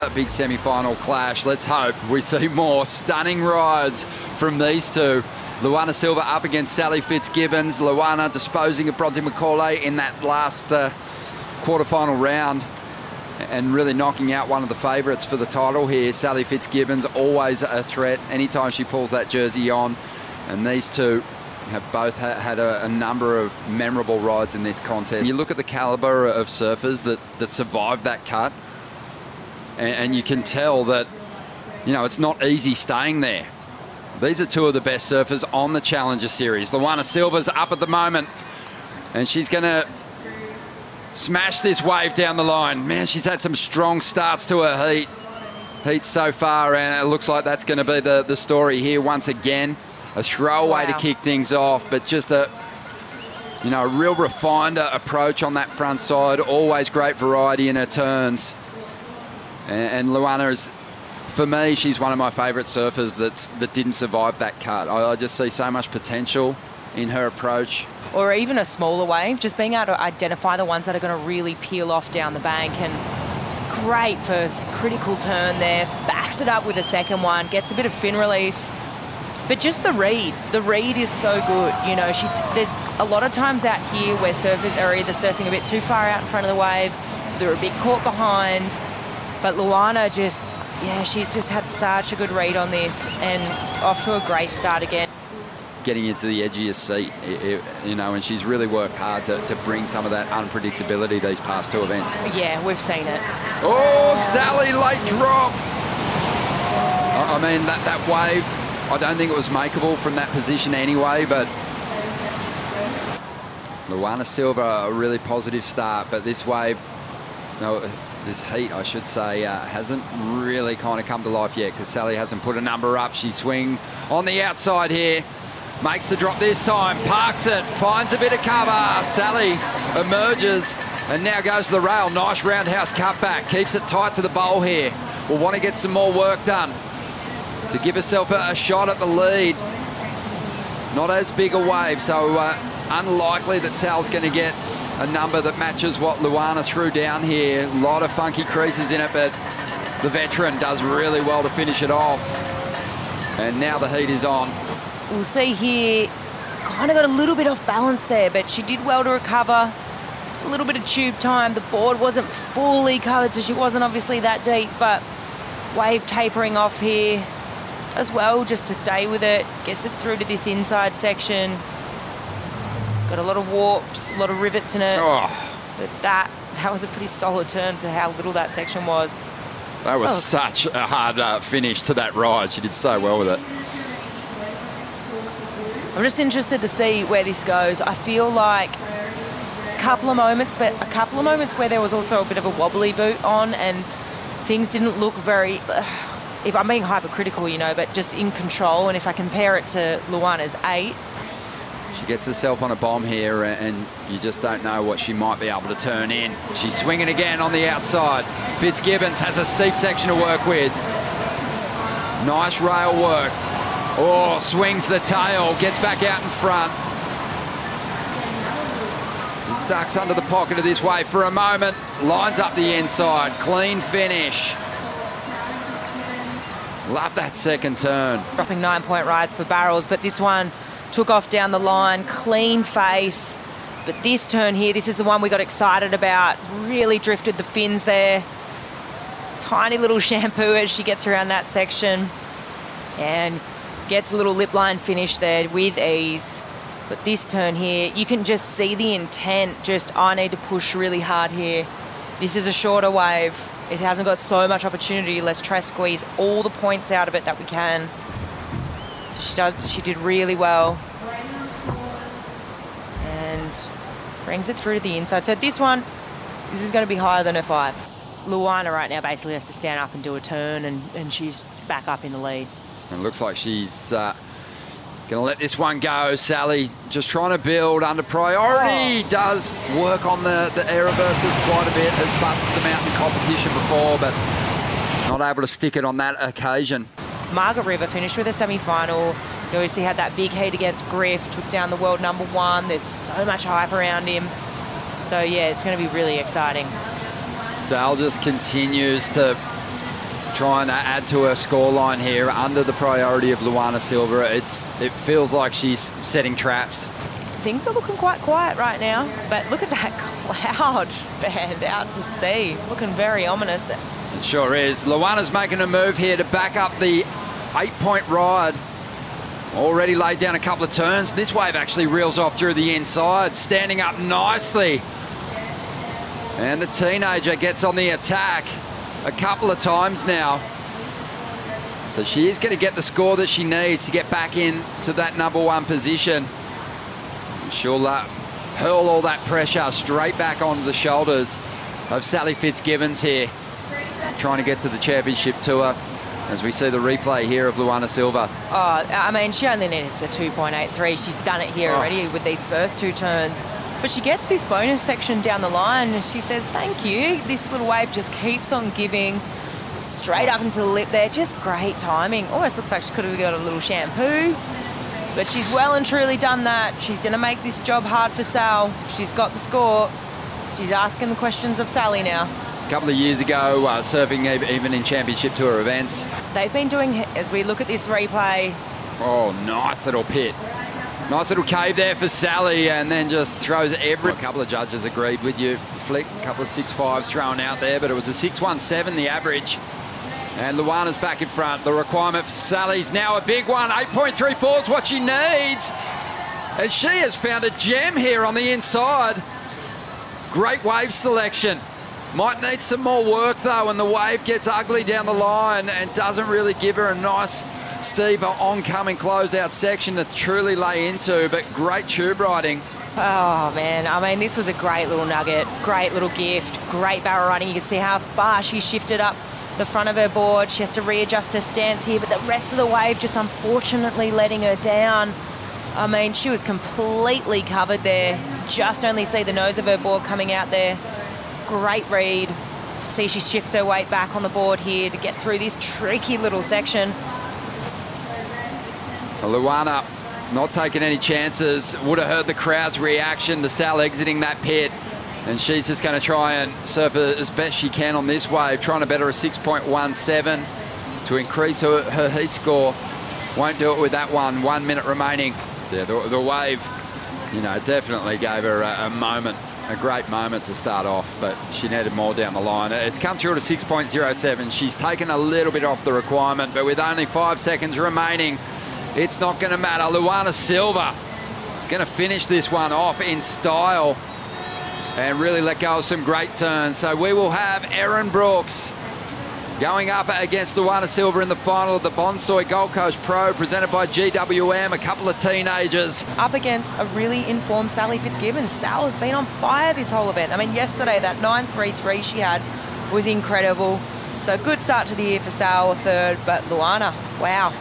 A big semi-final clash. Let's hope we see more stunning rides from these two. Luana Silva up against S.Fitzgibbons. Luana disposing of Bronte McCauley in that last quarterfinal round and really knocking out one of the favourites for the title here. S.Fitzgibbons, always a threat anytime she pulls that jersey on. And these two have both had a number of memorable rides in this contest. You look at the calibre of surfers that survived that cut, and you can tell that, you know, it's not easy staying there. These are two of the best surfers on the Challenger Series. Luana Silva's up at the moment, and she's going to smash this wave down the line. Man, she's had some strong starts to her heat so far, and it looks like that's going to be the story here once again. A throwaway to kick things off, but just a real refined approach on that front side. Always great variety in her turns. And Luana is, for me, she's one of my favourite surfers that didn't survive that cut. I just see so much potential in her approach. Or even a smaller wave, just being able to identify the ones that are going to really peel off down the bank. And great first critical turn there. Backs it up with a second one, gets a bit of fin release. But just the read is so good. You know, there's a lot of times out here where surfers are either surfing a bit too far out in front of the wave, they're a bit caught behind. But Luana she's just had such a good read on this and off to a great start again. Getting into the edge of your seat, and she's really worked hard to bring some of that unpredictability these past two events. Yeah, we've seen it. Oh, Sally, late drop. I mean, that wave, I don't think it was makeable from that position anyway, but Luana Silva, a really positive start, but this wave, this heat, I should say, hasn't really kind of come to life yet because Sally hasn't put a number up. She swing on the outside here, makes the drop this time, parks it, finds a bit of cover. Sally emerges and now goes to the rail. Nice roundhouse cutback, keeps it tight to the bowl here. Will want to get some more work done to give herself a shot at the lead. Not as big a wave, so unlikely that Sal's going to get a number that matches what Luana threw down here. A lot of funky creases in it, but the veteran does really well to finish it off. And now the heat is on. We'll see here, kind of got a little bit off balance there, but she did well to recover. It's a little bit of tube time. The board wasn't fully covered, so she wasn't obviously that deep, but wave tapering off here as well, just to stay with it. Gets it through to this inside section. Got a lot of warps, a lot of rivets in it. Oh. But that was a pretty solid turn for how little that section was. That was such a hard finish to that ride. She did so well with it. I'm just interested to see where this goes. I feel like a couple of moments where there was also a bit of a wobbly boot on and things didn't look very... if I'm being hypercritical, but just in control. And if I compare it to Luana's 8... She gets herself on a bomb here and you just don't know what she might be able to turn in. She's swinging again on the outside. Fitzgibbons has a steep section to work with. Nice rail work. Oh, swings the tail, gets back out in front. Just ducks under the pocket of this wave for a moment. Lines up the inside. Clean finish. Love that second turn. Dropping 9-point rides for barrels, but this one took off down the line, clean face. But this turn here, this is the one we got excited about. Really drifted the fins there. Tiny little shampoo as she gets around that section. And gets a little lip line finish there with ease. But this turn here, you can just see the intent. I need to push really hard here. This is a shorter wave. It hasn't got so much opportunity. Let's try to squeeze all the points out of it that we can. So she did really well. And brings it through to the inside. So this is going to be higher than her 5. Luana right now basically has to stand up and do a turn and she's back up in the lead. It looks like she's going to let this one go. Sally just trying to build under priority. Does work on the air reverses quite a bit. Has busted them out in competition before, but not able to stick it on that occasion. Margaret River finished with a semi-final. He obviously had that big heat against Griff, took down the world #1. There's so much hype around him. So, yeah, it's going to be really exciting. Sal just continues to trying to add to her scoreline here under the priority of Luana Silva. It feels like she's setting traps. Things are looking quite quiet right now, but look at that cloud band out to sea. Looking very ominous. It sure is. Luana's making a move here to back up the 8-point ride. Already laid down a couple of turns. This wave actually reels off through the inside, standing up nicely. And the teenager gets on the attack a couple of times now. So she is going to get the score that she needs to get back into that #1 position. She'll hurl all that pressure straight back onto the shoulders of Sally Fitzgibbons here, trying to get to the championship tour, as we see the replay here of Luana Silva. Oh, I mean, she only needs a 2.83. She's done it here already with these first 2 turns. But she gets this bonus section down the line and she says, thank you. This little wave just keeps on giving straight up into the lip there. Just great timing. Almost looks like she could have got a little shampoo. But she's well and truly done that. She's going to make this job hard for Sal. She's got the score. She's asking the questions of Sally now. A couple of years ago, surfing even in championship tour events. They've been doing, as we look at this replay. Oh, nice little pit. Nice little cave there for Sally, and then just throws every... A couple of judges agreed with you, Flick. A couple of 6.5s thrown out there, but it was a 6.17, the average. And Luana's back in front. The requirement for Sally's now a big one. 8.34 is what she needs. And she has found a gem here on the inside. Great wave selection. Might need some more work, though, and the wave gets ugly down the line and doesn't really give her a nice, steep, oncoming closeout section to truly lay into, but great tube riding. Oh, man. I mean, this was a great little nugget, great little gift, great barrel riding. You can see how far she shifted up the front of her board. She has to readjust her stance here, but the rest of the wave just unfortunately letting her down. I mean, she was completely covered there. Just only see the nose of her board coming out there. Great read. See, she shifts her weight back on the board here to get through this tricky little section. Luana not taking any chances. Would have heard the crowd's reaction to Sal exiting that pit. And she's just going to try and surf as best she can on this wave, trying to better a 6.17 to increase her heat score. Won't do it with that one. 1 minute remaining. Yeah, the wave, you know, definitely gave her a moment, a great moment to start off, but she needed more down the line. It's come through to 6.07. She's taken a little bit off the requirement, but with only 5 seconds remaining, it's not going to matter. Luana Silva is going to finish this one off in style and really let go of some great turns. So we will have Erin Brooks going up against Luana Silva in the final of the Bonsoy Gold Coast Pro, presented by GWM, a couple of teenagers. Up against a really informed Sally Fitzgibbons. Sal has been on fire this whole event. I mean, yesterday that 9.33 she had was incredible. So good start to the year for Sal, a third, but Luana, wow.